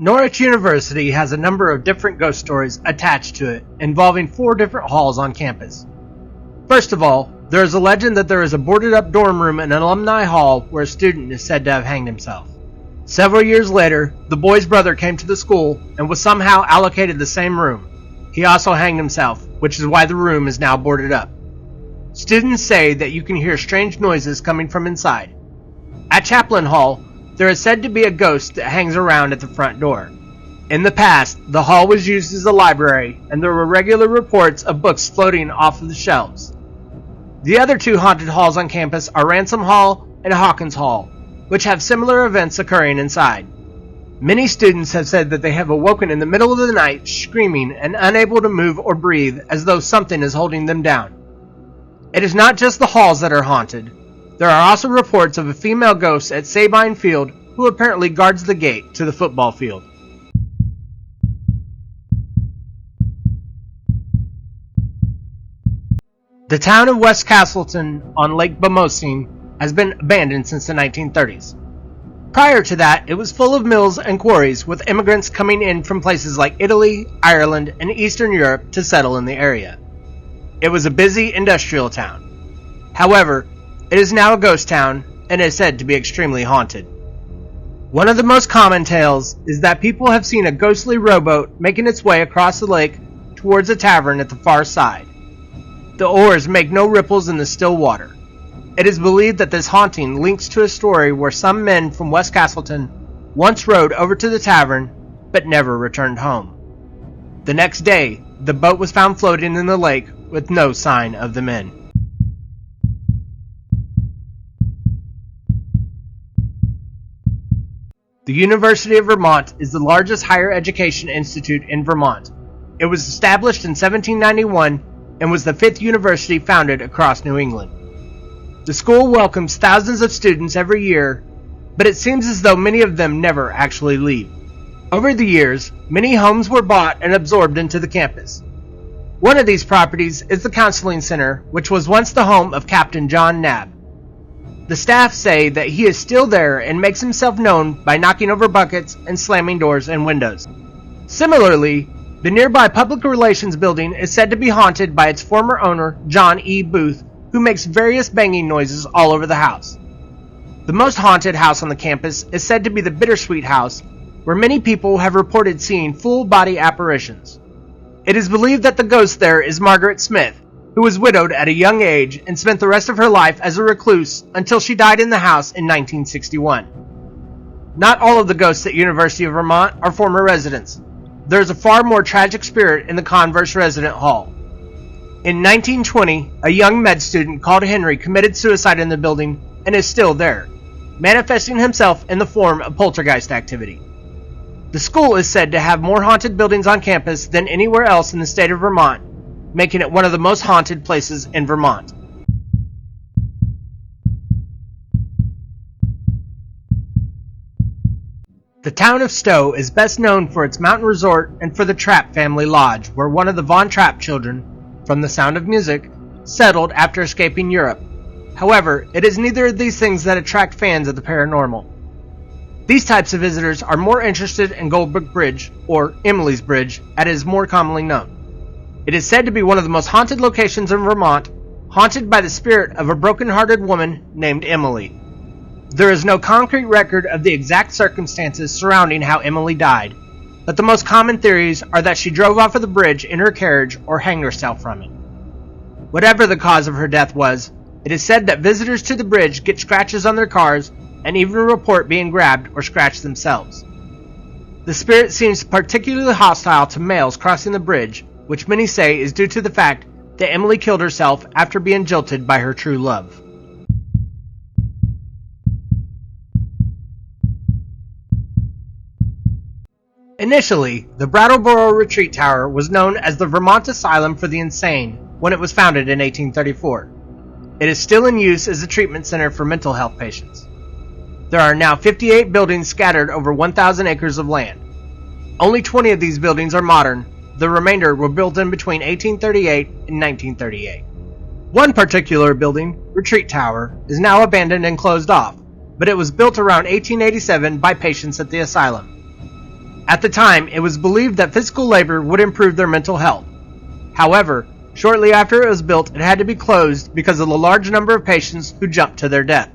Norwich University has a number of different ghost stories attached to it, involving 4 different halls on campus. First of all, there is a legend that there is a boarded-up dorm room in an alumni hall where a student is said to have hanged himself. Several years later, the boy's brother came to the school and was somehow allocated the same room. He also hanged himself, which is why the room is now boarded up. Students say that you can hear strange noises coming from inside. At Chaplain Hall, there is said to be a ghost that hangs around at the front door. In the past, the hall was used as a library, and there were regular reports of books floating off of the shelves. The other 2 haunted halls on campus are Ransom Hall and Hawkins Hall, which have similar events occurring inside. Many students have said that they have awoken in the middle of the night screaming and unable to move or breathe as though something is holding them down. It is not just the halls that are haunted. There are also reports of a female ghost at Sabine Field who apparently guards the gate to the football field. The town of West Castleton on Lake Bomoseen has been abandoned since the 1930s. Prior to that, it was full of mills and quarries, with immigrants coming in from places like Italy, Ireland, and Eastern Europe to settle in the area. It was a busy industrial town. However, it is now a ghost town and is said to be extremely haunted. One of the most common tales is that people have seen a ghostly rowboat making its way across the lake towards a tavern at the far side. The oars make no ripples in the still water. It is believed that this haunting links to a story where some men from West Castleton once rowed over to the tavern but never returned home. The next day, the boat was found floating in the lake with no sign of the men. The University of Vermont is the largest higher education institute in Vermont. It was established in 1791 and was the 5th university founded across New England. The school welcomes thousands of students every year, but it seems as though many of them never actually leave. Over the years, many homes were bought and absorbed into the campus. One of these properties is the Counseling Center, which was once the home of Captain John Knabb. The staff say that he is still there and makes himself known by knocking over buckets and slamming doors and windows. Similarly, the nearby Public Relations building is said to be haunted by its former owner, John E. Booth, who makes various banging noises all over the house. The most haunted house on the campus is said to be the Bittersweet House, where many people have reported seeing full-body apparitions. It is believed that the ghost there is Margaret Smith, who was widowed at a young age and spent the rest of her life as a recluse until she died in the house in 1961. Not all of the ghosts at University of Vermont are former residents. There is a far more tragic spirit in the Converse Resident Hall. In 1920, a young med student called Henry committed suicide in the building and is still there, manifesting himself in the form of poltergeist activity. The school is said to have more haunted buildings on campus than anywhere else in the state of Vermont, making it one of the most haunted places in Vermont. The town of Stowe is best known for its mountain resort and for the Trapp family lodge, where one of the Von Trapp children, from The Sound of Music, settled after escaping Europe. However, it is neither of these things that attract fans of the paranormal. These types of visitors are more interested in Goldbrook Bridge, or Emily's Bridge, as it is more commonly known. It is said to be one of the most haunted locations in Vermont, haunted by the spirit of a broken-hearted woman named Emily. There is no concrete record of the exact circumstances surrounding how Emily died, but the most common theories are that she drove off of the bridge in her carriage or hanged herself from it. Whatever the cause of her death was, it is said that visitors to the bridge get scratches on their cars and even report being grabbed or scratched themselves. The spirit seems particularly hostile to males crossing the bridge, which many say is due to the fact that Emily killed herself after being jilted by her true love. Initially, the Brattleboro Retreat Tower was known as the Vermont Asylum for the Insane when it was founded in 1834. It is still in use as a treatment center for mental health patients. There are now 58 buildings scattered over 1,000 acres of land. Only 20 of these buildings are modern. The remainder were built in between 1838 and 1938. One particular building, Retreat Tower, is now abandoned and closed off, but it was built around 1887 by patients at the asylum. At the time, it was believed that physical labor would improve their mental health. However, shortly after it was built, it had to be closed because of the large number of patients who jumped to their death.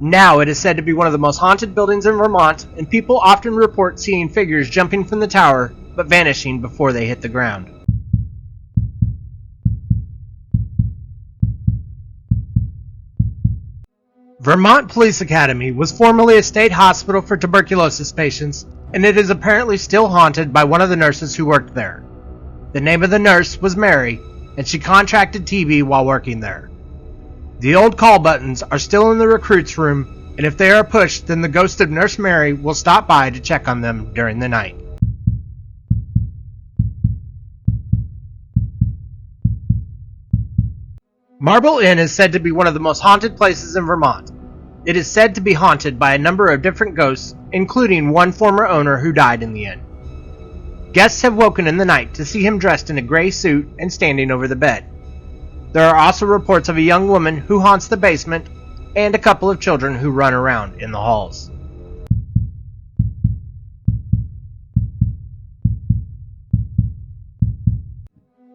Now it is said to be one of the most haunted buildings in Vermont, and people often report seeing figures jumping from the tower but vanishing before they hit the ground. Vermont Police Academy was formerly a state hospital for tuberculosis patients, and it is apparently still haunted by one of the nurses who worked there. The name of the nurse was Mary, and she contracted TB while working there. The old call buttons are still in the recruits' room, and if they are pushed, then the ghost of Nurse Mary will stop by to check on them during the night. Marble Inn is said to be one of the most haunted places in Vermont. It is said to be haunted by a number of different ghosts, including one former owner who died in the inn. Guests have woken in the night to see him dressed in a gray suit and standing over the bed. There are also reports of a young woman who haunts the basement and a couple of children who run around in the halls.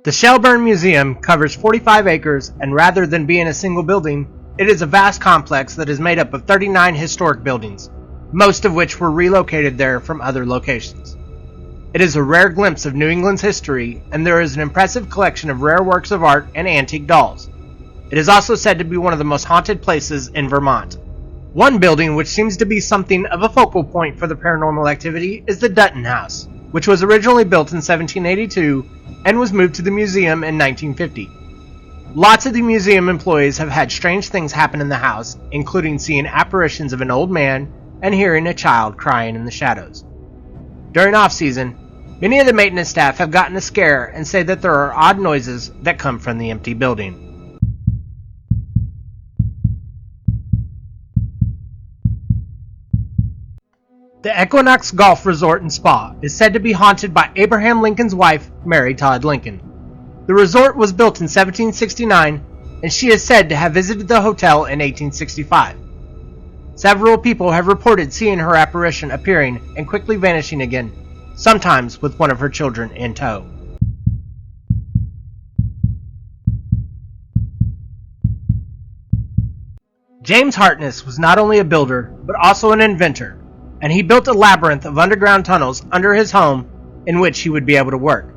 The Shelburne Museum covers 45 acres, and rather than being a single building, it is a vast complex that is made up of 39 historic buildings, most of which were relocated there from other locations. It is a rare glimpse of New England's history, and there is an impressive collection of rare works of art and antique dolls. It is also said to be one of the most haunted places in Vermont. One building which seems to be something of a focal point for the paranormal activity is the Dutton House, which was originally built in 1782 and was moved to the museum in 1950. Lots of the museum employees have had strange things happen in the house, including seeing apparitions of an old man and hearing a child crying in the shadows. During off-season, many of the maintenance staff have gotten a scare and say that there are odd noises that come from the empty building. The Equinox Golf Resort and Spa is said to be haunted by Abraham Lincoln's wife, Mary Todd Lincoln. The resort was built in 1769, and she is said to have visited the hotel in 1865. Several people have reported seeing her apparition appearing and quickly vanishing again, sometimes with one of her children in tow. James Hartness was not only a builder, but also an inventor, and he built a labyrinth of underground tunnels under his home in which he would be able to work.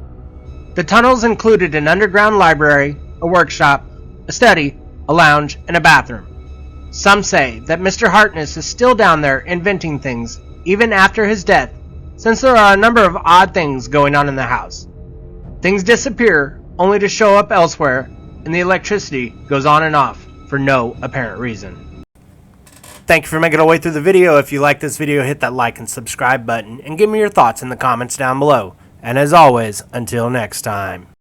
The tunnels included an underground library, a workshop, a study, a lounge, and a bathroom. Some say that Mr. Hartness is still down there inventing things, even after his death, since there are a number of odd things going on in the house. Things disappear, only to show up elsewhere, and the electricity goes on and off for no apparent reason. Thank you for making your way through the video. If you like this video, hit that like and subscribe button, and give me your thoughts in the comments down below. And as always, until next time.